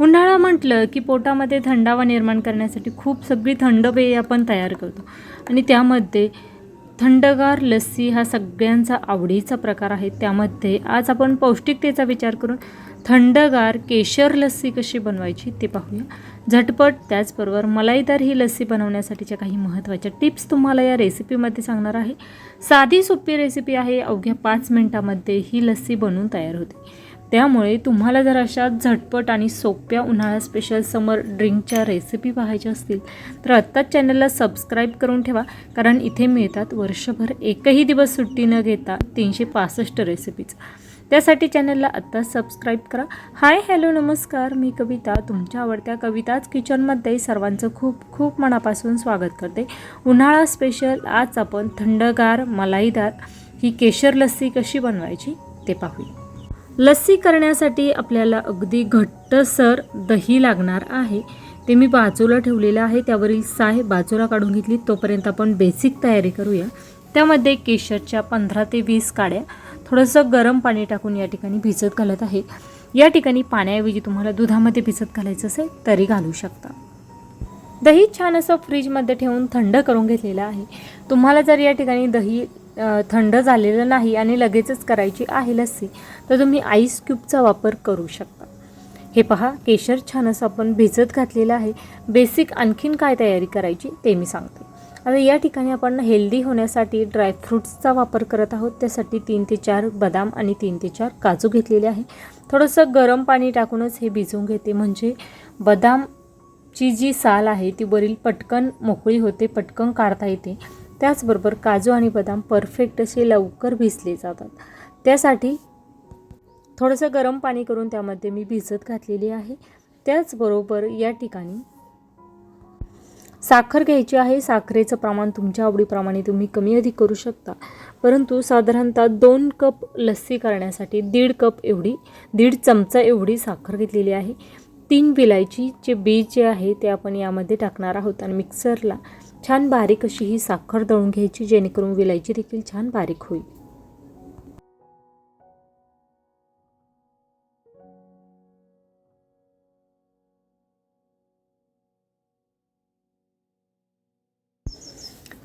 उन्हाळा म्हटलं की पोटामध्ये थंडावा निर्माण करण्यासाठी खूप सगळी थंड पेये आपण तयार करतो आणि त्यामध्ये थंडगार लस्सी हा सगळ्यांचा आवडीचा प्रकार आहे। त्यामध्ये आज आपण पौष्टिकतेचा विचार करून थंडगार केशर लस्सी कशी बनवायची ते पाहूया। झटपट त्याचबरोबर मलाईदार ही लस्सी बनवण्यासाठीच्या काही महत्त्वाच्या टिप्स तुम्हाला या रेसिपीमध्ये सांगणार आहे। साधी सोपी रेसिपी आहे, अवघ्या 5 मिनिटांमध्ये ही लस्सी बनवून तयार होते। त्यामुळे तुम्हाला जर अशा झटपट आणि सोप्या उन्हाळा स्पेशल समर ड्रिंकच्या रेसिपी पाहायच्या असतील तर आत्ताच चॅनलला सबस्क्राईब करून ठेवा, कारण इथे मिळतात वर्षभर एकही दिवस सुट्टी न घेता 365 रेसिपीज। त्यासाठी चॅनलला आत्ताच सबस्क्राईब करा। हाय हॅलो नमस्कार, मी कविता, तुमच्या आवडत्या कविताच किचनमध्ये सर्वांचं खूप खूप मनापासून स्वागत करते। उन्हाळा स्पेशल आज आपण थंडगार मलाईदार ही केशर लस्सी कशी बनवायची ते पाहूया। लस्सी करण्यासाठी आपल्याला अगदी घट्टसर दही लागणार आहे। ते मी बाजूला ठेवलेलं आहे, त्यावरील साय बाजूला काढून घेतली। तोपर्यंत आपण बेसिक तयारी करूया। त्यामध्ये केशरच्या 15 ते 20 काड्या थोडंसं गरम पाणी टाकून या ठिकाणी भिजत घालत आहे। या ठिकाणी पाण्याऐवजी तुम्हाला दुधामध्ये भिजत घालायचं असेल तरी घालू शकता। दही छान असं फ्रीजमध्ये ठेवून थंड करून घेतलेलं आहे। तुम्हाला जर या ठिकाणी दही थंड झालेलं नाही आणि लगेचच करायची आहे लस्सी तर तुम्ही आईस क्यूबचा वापर करू शकता। हे पहा, केशर छान असं आपण भिजत घातलेलं आहे। बेसिक आणखीन काय तयारी करायची ते मी सांगते। आता या ठिकाणी आपण हेल्दी होण्यासाठी ड्रायफ्रूट्सचा वापर करत आहोत। त्यासाठी 3 ते 4 बदाम आणि 3 ते 4 काजू घेतलेले आहे। थोडंसं गरम पाणी टाकूनच हे भिजवून घेते, म्हणजे बदामची जी साल आहे ती वरील पटकन मोकळी होते, पटकन काढता येते। त्याचबरोबर काजू आणि बदाम परफेक्ट असे लवकर भिजले जातात। त्यासाठी थोडंसं गरम पाणी करून त्यामध्ये मी भिजत घातलेली आहे। त्याचबरोबर या ठिकाणी साखर घ्यायची आहे। साखरेचं प्रमाण तुमच्या आवडीप्रमाणे तुम्ही कमी अधिक करू शकता, परंतु साधारणतः 2 कप लस्सी करण्यासाठी 1.5 चमचा एवढी साखर घेतलेली आहे। 3 विलायचीचे बीज जे आहे ते आपण यामध्ये टाकणार आहोत आणि मिक्सरला छान बारीक अशी ही साखर दळून घ्यायची, जेणेकरून विलायची देखील छान बारीक होईल।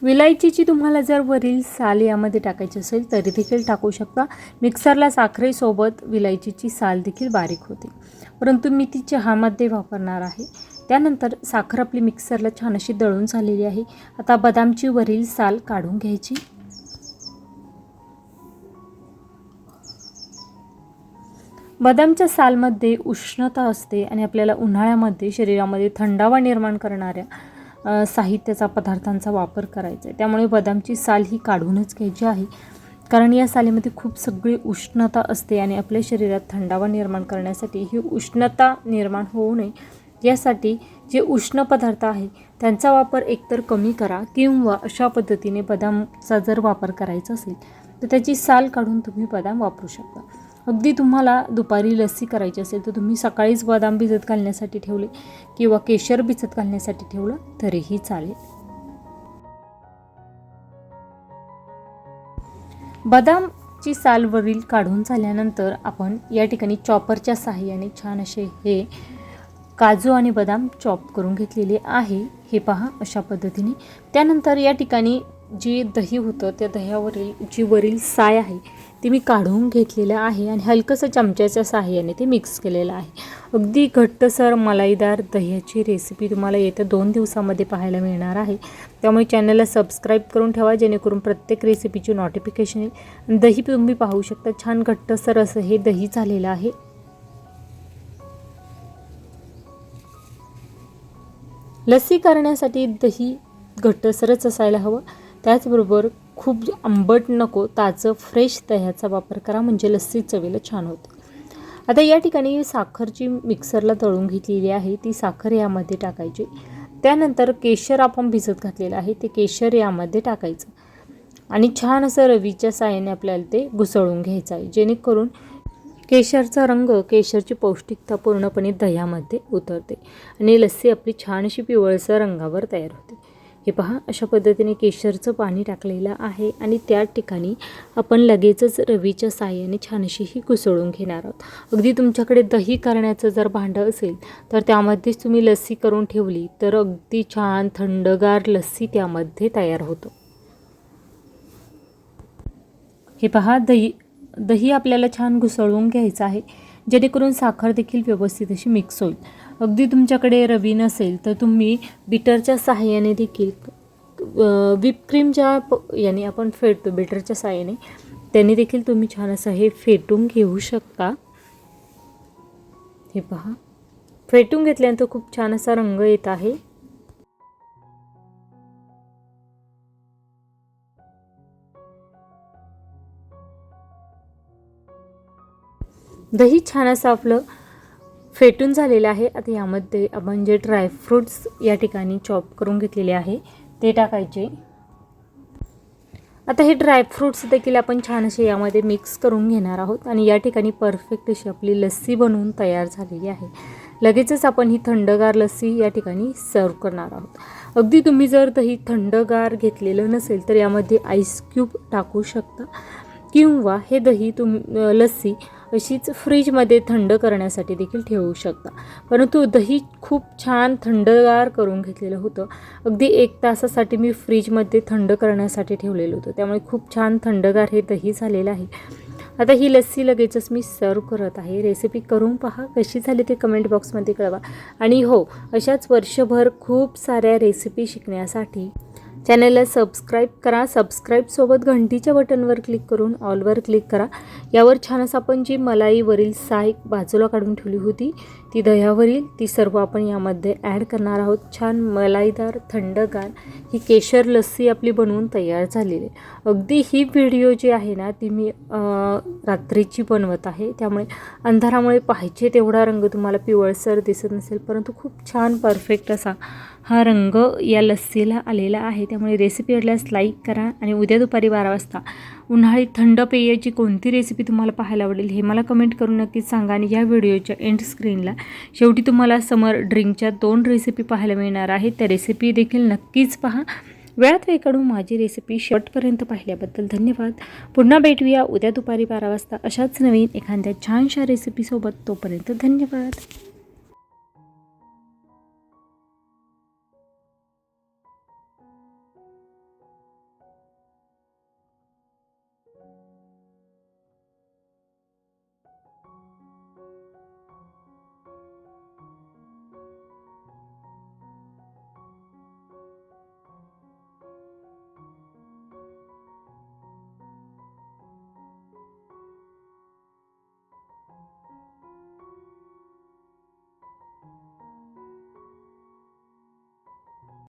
विलायचीची तुम्हाला जर वरील साल यामध्ये टाकायची असेल तरी देखील टाकू शकता। मिक्सरला साखरेसोबत विलायचीची साल देखील बारीक होते, परंतु मी ती चहामध्ये वापरणार आहे। त्यानंतर साखर आपली मिक्सरला छान अशी दळून झालेली आहे। आता बदामची वरील साल काढून घ्यायची। बदामच्या सालमध्ये उष्णता असते आणि आपल्याला उन्हाळ्यामध्ये शरीरामध्ये थंडावा निर्माण करणाऱ्या साहित्याचा पदार्थांचा वापर करायचा आहे। त्यामुळे बदामची साल ही काढूनच घ्यायची आहे, कारण या सालीमध्ये खूप सगळी उष्णता असते आणि आपल्या शरीरात थंडावा निर्माण करण्यासाठी ही उष्णता निर्माण होऊ नये यासाठी जे उष्ण पदार्थ आहे त्यांचा वापर एकतर कमी करा, किंवा अशा पद्धतीने बदामचा जर वापर करायचा असेल तर त्याची साल काढून तुम्ही बदाम वापरू शकता। अगदी तुम्हाला दुपारी लस्सी करायची असेल तर तुम्ही सकाळीच बदाम भिजत घालण्यासाठी ठेवले किंवा केशर भिजत घालण्यासाठी ठेवलं तरीही चालेल। बदामची साल वरील काढून झाल्यानंतर आपण या ठिकाणी चॉपरच्या सहाय्याने छान असे हे काजू आणि बदाम चॉप करून घेतलेले आहे। हे पहा, अशा पद्धतीने। त्यानंतर या ठिकाणी जे दही होतं त्या दह्यावरील जी वरील साय आहे ती मी काढून घेतलेलं आहे आणि हलकंसं चमच्याच्या सहाय्याने ते मिक्स केलेलं आहे। अगदी घट्टसर मलाईदार दह्याची रेसिपी तुम्हाला येत्या 2 दिवसामध्ये पाहायला मिळणार आहे। त्यामुळे चॅनलला सबस्क्राईब करून ठेवा, जेणेकरून प्रत्येक रेसिपीची नोटिफिकेशन येईल। दही तुम्ही पाहू शकता, छान घट्टसर असं हे दही झालेलं आहे। लस्सी करण्यासाठी दही घट्टसरच असायला हवं, त्याचबरोबर खूप आंबट नको, ताजं फ्रेश दह्याचा वापर करा, म्हणजे लस्सी चवीला छान होते। आता या ठिकाणी साखरची मिक्सरला दळून घेतलेली आहे, ती साखर यामध्ये टाकायची। त्यानंतर केशर आपण भिजत घातलेलं आहे ते केशर यामध्ये टाकायचं आणि छान असं रवीच्या साहाय्याने आपल्याला ते घुसळून घ्यायचं आहे, जेणेकरून केशरचा रंग, केशरची पौष्टिकता पूर्णपणे दह्यामध्ये उतरते आणि लस्सी आपली छान अशी पिवळसर रंगावर तयार होते। हे पहा, अशा पद्धतीने केशरचं पाणी टाकलेलं आहे आणि त्या ठिकाणी आपण लगेचच रवीच्या साहाय्याने छान अशी ही कुसळून घेणार आहोत. अगदी तुमच्याकडे दही करण्याचं जर भांडं असेल तर त्यामध्येच तुम्ही लस्सी करून ठेवली तर अगदी छान थंडगार लस्सी त्यामध्ये तयार होतो. हे पहा, दही आपल्याला छान घुसळून घ्यायचं आहे जेणेकरून साखर देखील व्यवस्थित अशी मिक्स होईल. अगदी तुमच्याकडे रवी नसेल तर तुम्ही बीटरच्या सहाय्याने देखील व्हिपक्रीमच्या याने आपण फेटतो बीटरच्या सहाय्याने, त्याने देखील तुम्ही छान असं हे फेटून घेऊ शकता. हे पहा, फेटून घेतल्यानंतर खूप छान असा रंग येत आहे. दही छान असं आपलं फेटून झालेलं आहे. आता यामध्ये आपण जे ड्रायफ्रूट्स या ठिकाणी चॉप करून घेतलेले आहे ते टाकायचे. आता हे ड्रायफ्रूट्स देखील आपण छान असे यामध्ये मिक्स करून घेणार आहोत आणि या ठिकाणी परफेक्ट अशी आपली लस्सी बनवून तयार झालेली आहे. लगेचच आपण ही थंडगार लस्सी या ठिकाणी सर्व करणार आहोत. अगदी तुम्ही जर दही थंडगार घेतलेलं नसेल तर यामध्ये आईस क्यूब टाकू शकता किंवा हे दही लस्सी अशीच फ्रीजमध्ये थंड करण्यासाठी देखील ठेवू शकता. परंतु दही खूप छान थंडगार करून घेतलेलं होतं. अगदी 1 तासासाठी मी फ्रीजमध्ये थंड करण्यासाठी ठेवलेलं होतं, त्यामुळे खूप छान थंडगार हे दही झालेलं आहे. आता ही लस्सी लगेचच मी सर्व करत आहे. रेसिपी करून पहा, कशी झाली ते कमेंट बॉक्समध्ये कळवा. आणि हो, अशाच वर्षभर खूप साऱ्या रेसिपी शिकण्यासाठी चॅनलला सबस्क्राईब करा. सबस्क्राईबसोबत घंटीच्या बटनवर क्लिक करून ऑलवर क्लिक करा. यावर छान असं आपण जी मलाईवरील साय बाजूला काढून ठेवली होती ती दह्यावरील ती सर्व आपण यामध्ये ॲड करणार आहोत. छान मलाईदार थंडगार ही केशर लस्सी आपली बनवून तयार झालेली आहे. अगदी ही व्हिडिओ जी आहे ना ती मी रात्रीची बनवत आहे, त्यामुळे अंधारामुळे पाहिजे तेवढा रंग तुम्हाला पिवळसर दिसत नसेल, परंतु खूप छान परफेक्ट असा हा रंग या लस्सीला आलेला आहे. त्यामुळे रेसिपी आवडल्यास लाईक करा आणि उद्या दुपारी 12 वाजता उन्हाळी थंड पेयाची कोणती रेसिपी तुम्हाला पाहायला आवडेल हे मला कमेंट करून नक्कीच सांगा. आणि या व्हिडिओच्या एंड स्क्रीनला शेवटी तुम्हाला समर ड्रिंकच्या 2 रेसिपी पाहायला मिळणार आहेत. त्या रेसिपी देखील नक्कीच पहा. वेळात वेळ काढून माझी रेसिपी शेवटपर्यंत पाहिल्याबद्दल धन्यवाद. पुन्हा भेटूया उद्या दुपारी 12 वाजता अशाच नवीन एखाद्या छानशा रेसिपीसोबत. तोपर्यंत धन्यवाद.